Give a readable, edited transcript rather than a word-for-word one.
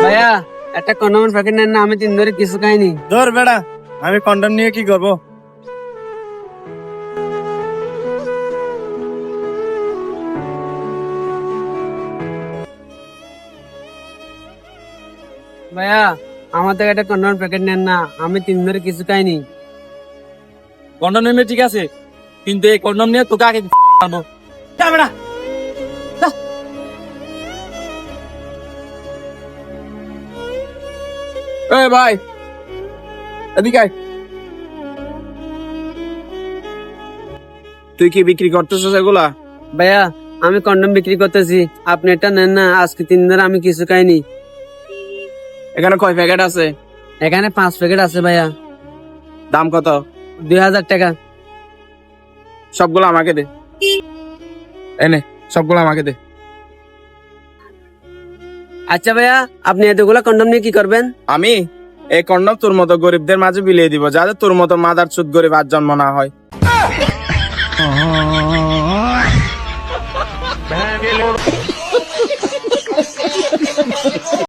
ভাইয়া একটা কন্ডোমের প্যাকেট নেন না, আমি 3 দিন ধরে কিছু খাইনি। ধর বেড়া, আমি কন্ডম নিয়ে কি করবো? ভাইয়া আমার থেকে একটা কন্ডোমের প্যাকেট নেন না, আমি 3 দিন ধরে কিছু খাইনি। কন্ডম নিয়ে ঠিক আছে, কিন্তু এই কন্ডম নিয়ে তোকে আগে পারবো। যা বেড়া। এই ভাই, এদিকে আয়। তুই কি বিক্রি করতেছিস এগুলা? ভাইয়া আমি কন্ডোম বিক্রি করতেছি, আপনি এটা নেন না, আজকে 3 দিন ধরে আমি কিছু খাইনি। এখানে কয় প্যাকেট আছে? এখানে 5 প্যাকেট আছে ভাইয়া। দাম কত? 2000 টাকা। সবগুলো আমাকে দে। এনে সবগুলো আমাকে দে। আচ্ছা ভাইয়া, আপনি এতগুলো কন্ডোম নিয়ে কি করবেন? আমি এই কন্ডম তোর মতো গরিবদের মাঝে বিলিয়ে দিব, যাতে তোর মতো মাদার চুদ গরিব আর জন্ম না হয়।